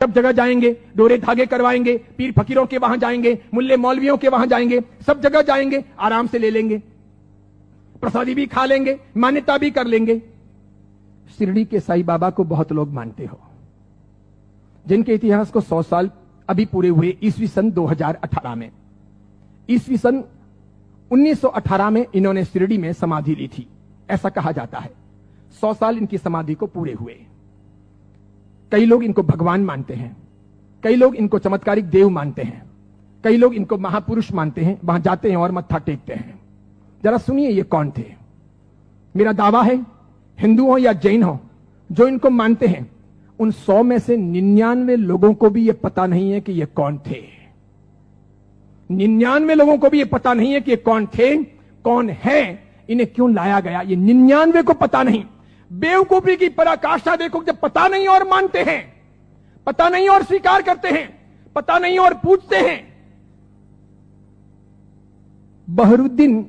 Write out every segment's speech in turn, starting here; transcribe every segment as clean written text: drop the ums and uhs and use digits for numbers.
सब जगह जाएंगे, डोरे धागे करवाएंगे, पीर फकीरों के वहां जाएंगे, मुल्ले मौलवियों के वहां जाएंगे, सब जगह जाएंगे, आराम से ले लेंगे, प्रसादी भी खा लेंगे, मान्यता भी कर लेंगे। शिरडी के साईं बाबा को बहुत लोग मानते हो, जिनके इतिहास को 100 साल अभी पूरे हुए ईस्वी सन 2018 में। ईस्वी सन 1918 में इन्होंने शिरडी में समाधि ली थी, ऐसा कहा जाता है। 100 साल इनकी समाधि को पूरे हुए। कई लोग इनको भगवान मानते हैं, कई लोग इनको चमत्कारिक देव मानते हैं, कई लोग इनको महापुरुष मानते हैं, वहां जाते हैं और मत्था टेकते हैं। जरा सुनिए ये कौन थे। मेरा दावा है, हिंदू हो या जैन हो, जो इनको मानते हैं, उन 100 में से 99 लोगों को भी ये पता नहीं है कि ये कौन थे। 99 लोगों को भी ये पता नहीं है कि ये कौन थे, कौन है, इन्हें क्यों लाया गया, ये 99 को पता नहीं। बेवकूफी की पराकाष्ठा देखो, जब पता नहीं और मानते हैं, पता नहीं और स्वीकार करते हैं, पता नहीं और पूछते हैं। बहरुद्दीन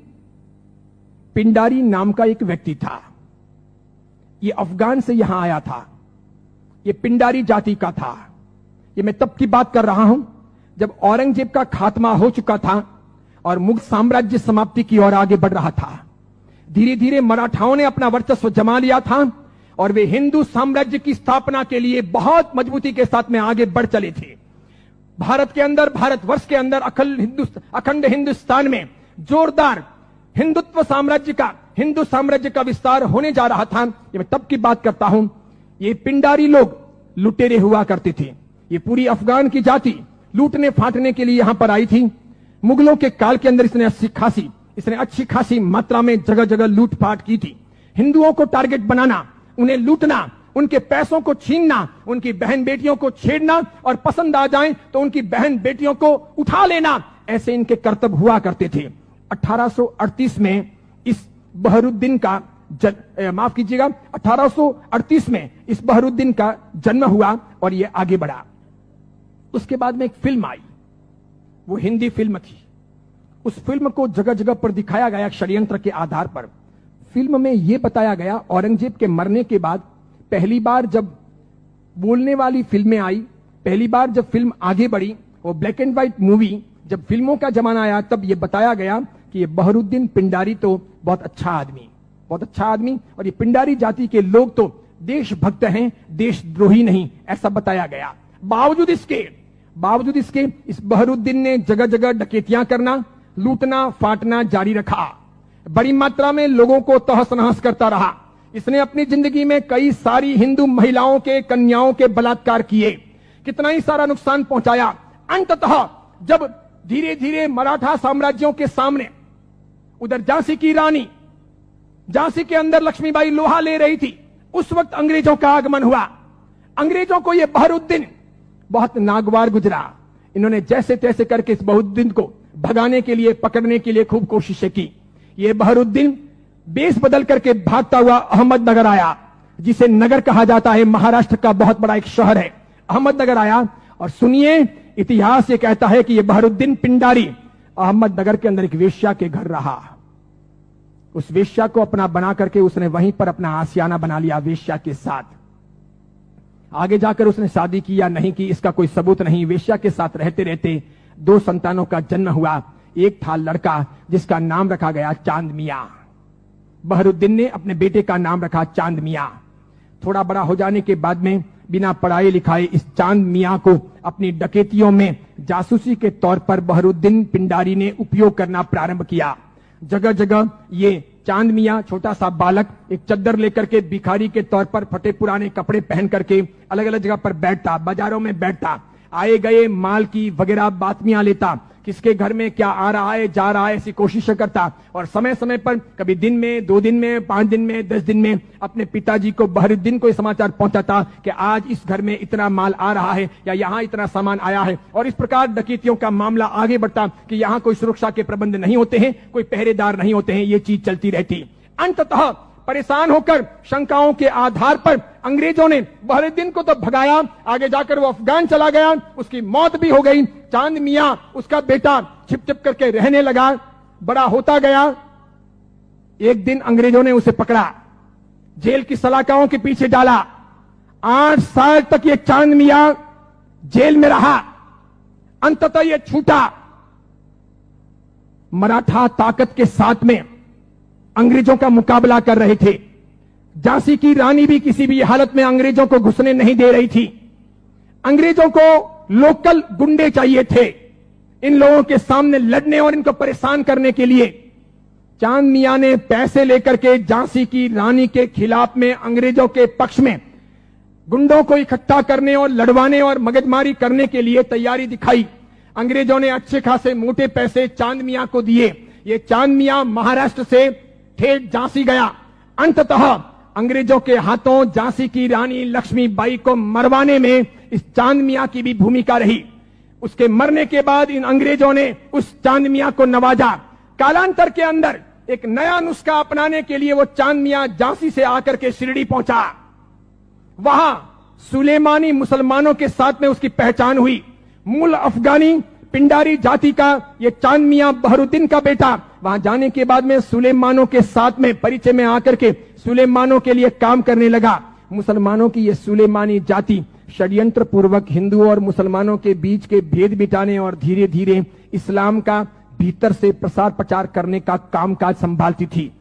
पिंडारी नाम का एक व्यक्ति था, ये अफगान से यहां आया था, ये पिंडारी जाति का था। ये मैं तब की बात कर रहा हूं जब औरंगजेब का खात्मा हो चुका था और मुगल साम्राज्य समाप्ति की ओर आगे बढ़ रहा था। धीरे धीरे मराठाओं ने अपना वर्चस्व जमा लिया था और वे हिंदू साम्राज्य की स्थापना के लिए बहुत मजबूती के साथ में आगे बढ़ चले थे। भारत के अंदर, भारतवर्ष के अंदर, अखंड हिंदुस्तान में जोरदार हिंदुत्व साम्राज्य का, हिंदू साम्राज्य का विस्तार होने जा रहा था। ये मैं तब की बात करता हूं। ये पिंडारी लोग लुटेरे हुआ करते थे। ये पूरी अफगान की जाति लूटने फाटने के लिए यहां पर आई थी। मुगलों के काल के अंदर इसने अच्छी खासी मात्रा में जगह जगह लूटपाट की थी। हिंदुओं को टारगेट बनाना, उन्हें लूटना, उनके पैसों को छीनना, उनकी बहन बेटियों को छेड़ना और पसंद आ जाए तो उनकी बहन बेटियों को उठा लेना, ऐसे इनके कर्तव्य हुआ करते थे। 1838 में इस बहरुद्दीन का माफ कीजिएगा, 1838 में इस बहरुद्दीन का जन्म हुआ और यह आगे बढ़ा। उसके बाद में एक फिल्म आई, वो हिंदी फिल्म थी। उस फिल्म को जगह जगह पर दिखाया गया षड्यंत्र के आधार पर। फिल्म में यह बताया गया, औरंगजेब के मरने के बाद पहली बार जब बोलने वाली फिल्में आई, पहली बार जब फिल्म आगे बढ़ी, वो ब्लैक एंड व्हाइट मूवी, जब फिल्मों का जमाना आया, तब यह बताया गया कि ये बहरुद्दीन पिंडारी तो बहुत अच्छा आदमी, और ये पिंडारी जाति के लोग तो देशभक्त हैं, देशद्रोही नहीं, ऐसा बताया गया। बावजूद इसके इस बहरुद्दीन ने जगह जगह डकैतियां करना, लूटना फाटना जारी रखा। बड़ी मात्रा में लोगों को तहस नहस करता रहा। इसने अपनी जिंदगी में कई सारी हिंदू महिलाओं के, कन्याओं के बलात्कार किए, कितना ही सारा नुकसान पहुंचाया। अंततः जब धीरे धीरे मराठा साम्राज्यों के सामने, उधर झांसी की रानी, झांसी के अंदर लक्ष्मीबाई लोहा ले रही थी, उस वक्त अंग्रेजों का आगमन हुआ। अंग्रेजों को यह बहरुद्दीन बहुत नागवार गुजरा। इन्होंने जैसे तैसे करके इस बहरुद्दीन को भगाने के लिए, पकड़ने के लिए खूब कोशिशें की। यह बहरुद्दीन बेस बदल करके भागता हुआ अहमदनगर आया, जिसे नगर कहा जाता है, महाराष्ट्र का बहुत बड़ा एक शहर है। अहमदनगर आया और सुनिए, इतिहास ये कहता है कि यह बहरुद्दीन पिंडारी अहमदनगर के अंदर एक वेश्या के घर रहा। उस वेश्या को अपना बना करके उसने वहीं पर अपना आशियाना बना लिया वेश्या के साथ। आगे जाकर उसने शादी की या नहीं की, इसका कोई सबूत नहीं। वेश्या के साथ रहते रहते 2 संतानों का जन्म हुआ। एक था लड़का जिसका नाम रखा गया चांद मियां। बहरुद्दीन ने अपने बेटे का नाम रखा चांद मियां। थोड़ा बड़ा हो जाने के बाद में बिना पढ़ाई लिखाए इस चांद मियां को अपनी डकैतियों में जासूसी के तौर पर बहरुद्दीन पिंडारी ने उपयोग करना प्रारंभ किया। जगह जगह ये चांद मियां, छोटा सा बालक, एक चद्दर लेकर के भिखारी के तौर पर फटे पुराने कपड़े पहन करके अलग अलग जगह पर बैठता, बाजारों में बैठता, आए गए माल की वगैरह बातमियां लेता, किसके घर में क्या आ रहा है जा रहा है ऐसी कोशिश करता, और समय समय पर कभी दिन में, 2 दिन में, 5 दिन में, 10 दिन में अपने पिताजी को, बहरुद्दीन को समाचार पहुंचाता कि आज इस घर में इतना माल आ रहा है या यहां इतना सामान आया है। और इस प्रकार डकैतियों का मामला आगे बढ़ता कि यहां कोई सुरक्षा के प्रबंध नहीं होते हैं, कोई पहरेदार नहीं होते हैं, ये चीज चलती रहती। अंततः परेशान होकर, शंकाओं के आधार पर अंग्रेजों ने बहरुद्दीन को तो भगाया, आगे जाकर वो अफगान चला गया, उसकी मौत भी हो गई। चांद मियां, उसका बेटा, छिप छिप करके रहने लगा, बड़ा होता गया। एक दिन अंग्रेजों ने उसे पकड़ा, जेल की सलाखाओं के पीछे डाला। 8 साल तक ये चांद मियां जेल में रहा, अंततः यह छूटा। मराठा ताकत के साथ में अंग्रेजों का मुकाबला कर रहे थे। झांसी की रानी भी किसी भी हालत में अंग्रेजों को घुसने नहीं दे रही थी। अंग्रेजों को लोकल गुंडे चाहिए थे इन लोगों के सामने लड़ने और इनको परेशान करने के लिए। चांद मियां ने पैसे लेकर के झांसी की रानी के खिलाफ में अंग्रेजों के पक्ष में गुंडों को इकट्ठा करने और लड़वाने और मगजमारी करने के लिए तैयारी दिखाई। अंग्रेजों ने अच्छे खासे मोटे पैसे चांद मियां को दिए। ये चांद मियां महाराष्ट्र से ठेठ झांसी गया। अंततः अंग्रेजों के हाथों झांसी की रानी लक्ष्मीबाई को मरवाने में इस चांद मियां की भी भूमिका रही। उसके मरने के बाद इन अंग्रेजों ने उस चांद मियां को नवाजा। कालांतर के अंदर एक नया नुस्खा अपनाने के लिए वो चांद मियां झांसी से आकर के शिरडी पहुंचा। वहां सुलेमानी मुसलमानों के साथ में उसकी पहचान हुई। मूल अफगानी पिंडारी जाति का ये चांद मियां बहरुद्दीन का बेटा वहां जाने के बाद में सुलेमानों के साथ में परिचय में आकर के सुलेमानों के लिए काम करने लगा। मुसलमानों की ये सुलेमानी जाति षड्यंत्र पूर्वक हिंदुओं और मुसलमानों के बीच के भेद मिटाने और धीरे धीरे इस्लाम का भीतर से प्रसार प्रचार करने का कामकाज संभालती थी।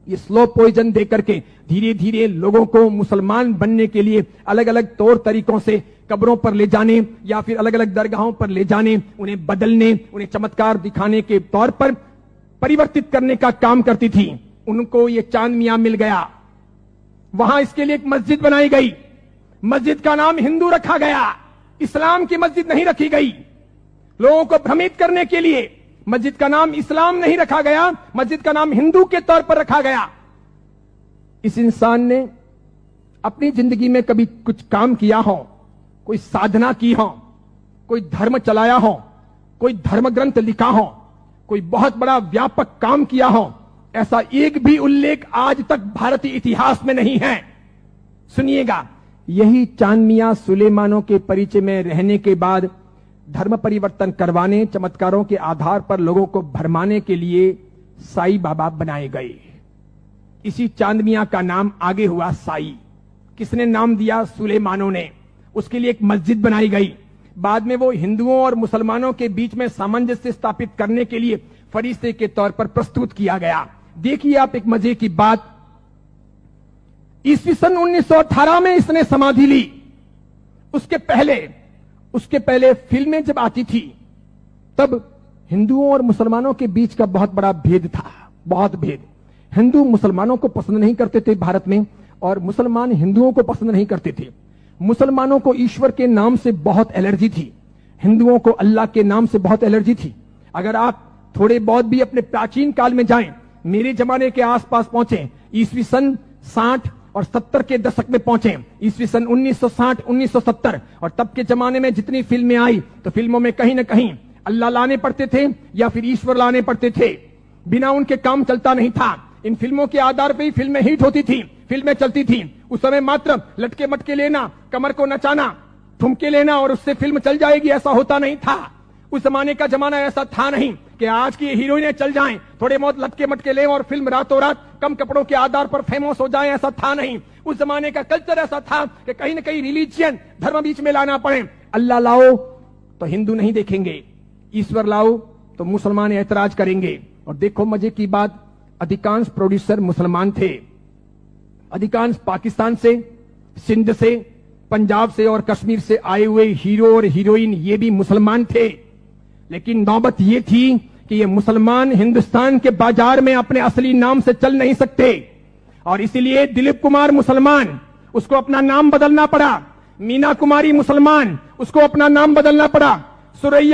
ये स्लो पॉइजन देकर के धीरे धीरे लोगों को मुसलमान बनने के लिए अलग अलग तौर तरीकों से कब्रों पर ले जाने या फिर अलग अलग दरगाहों पर ले जाने, उन्हें बदलने, उन्हें चमत्कार दिखाने के तौर पर परिवर्तित करने का काम करती थी। उनको ये चांद मियां मिल गया। वहां इसके लिए एक मस्जिद बनाई गई। मस्जिद का नाम हिंदू रखा गया, इस्लाम की मस्जिद नहीं रखी गई। लोगों को भ्रमित करने के लिए मस्जिद का नाम इस्लाम नहीं रखा गया, मस्जिद का नाम हिंदू के तौर पर रखा गया। इस इंसान ने अपनी जिंदगी में कभी कुछ काम किया हो, कोई साधना की हो, कोई धर्म चलाया हो, कोई धर्म ग्रंथ लिखा हो, कोई बहुत बड़ा व्यापक काम किया हो, ऐसा एक भी उल्लेख आज तक भारतीय इतिहास में नहीं है। सुनिएगा, यही चांद मियां सुलेमानों के परिचय में रहने के बाद धर्म परिवर्तन करवाने, चमत्कारों के आधार पर लोगों को भरमाने के लिए साई बाबा बनाए गए। इसी चांद मियां का नाम आगे हुआ साई। किसने नाम दिया? सुलेमानों ने। उसके लिए एक मस्जिद बनाई गई। बाद में वो हिंदुओं और मुसलमानों के बीच में सामंजस्य स्थापित करने के लिए फरिश्ते के तौर पर प्रस्तुत किया गया। देखिए आप एक मजे की बात, ईस्वी सन 1918 में इसने समाधि ली। उसके पहले फिल्में जब आती थी तब हिंदुओं और मुसलमानों के बीच का बहुत बड़ा भेद था, बहुत भेद। हिंदू मुसलमानों को पसंद नहीं करते थे भारत में, और मुसलमान हिंदुओं को पसंद नहीं करते थे। मुसलमानों को ईश्वर के नाम से बहुत एलर्जी थी, हिंदुओं को अल्लाह के नाम से बहुत एलर्जी थी। अगर आप थोड़े बहुत भी अपने प्राचीन काल में जाएं, मेरे जमाने के आसपास पहुंचे, ईस्वी सन 60 और 70 के दशक में पहुंचे, ईस्वी सन 1960 1970, और तब के जमाने में जितनी फिल्में आई तो फिल्मों में कहीं ना कहीं अल्लाह लाने पड़ते थे या फिर ईश्वर लाने पड़ते थे। बिना उनके काम चलता नहीं था। इन फिल्मों के आधार पर ही फिल्में हिट होती थी, फिल्में चलती थी। उस समय मात्र लटके मटके लेना, कमर को नचाना, ठुमके लेना और उससे फिल्म चल जाएगी, ऐसा होता नहीं था। उस जमाने का जमाना ऐसा था नहीं कि आज की हीरोइनें चल जाएं, थोड़े बहुत लटके मटके लें और फिल्म रातों रात कम कपड़ों के आधार पर फेमस हो जाएं, ऐसा था नहीं। उस जमाने का कल्चर ऐसा था कि कहीं ना कहीं रिलीजियन, धर्म बीच में लाना पड़े। अल्लाह लाओ तो हिंदू नहीं देखेंगे, ईश्वर लाओ तो मुसलमान ऐतराज करेंगे। और देखो मजे की बात, अधिकांश प्रोड्यूसर मुसलमान थे। अधिकांश पाकिस्तान से, सिंध से, पंजाब से और कश्मीर से आए हुए हीरो और हीरोइन ये भी मुसलमान थे। लेकिन नौबत ये थी कि ये मुसलमान हिंदुस्तान के बाजार में अपने असली नाम से चल नहीं सकते, और इसीलिए दिलीप कुमार मुसलमान, उसको अपना नाम बदलना पड़ा। मीना कुमारी मुसलमान, उसको अपना नाम बदलना पड़ा। सुरैया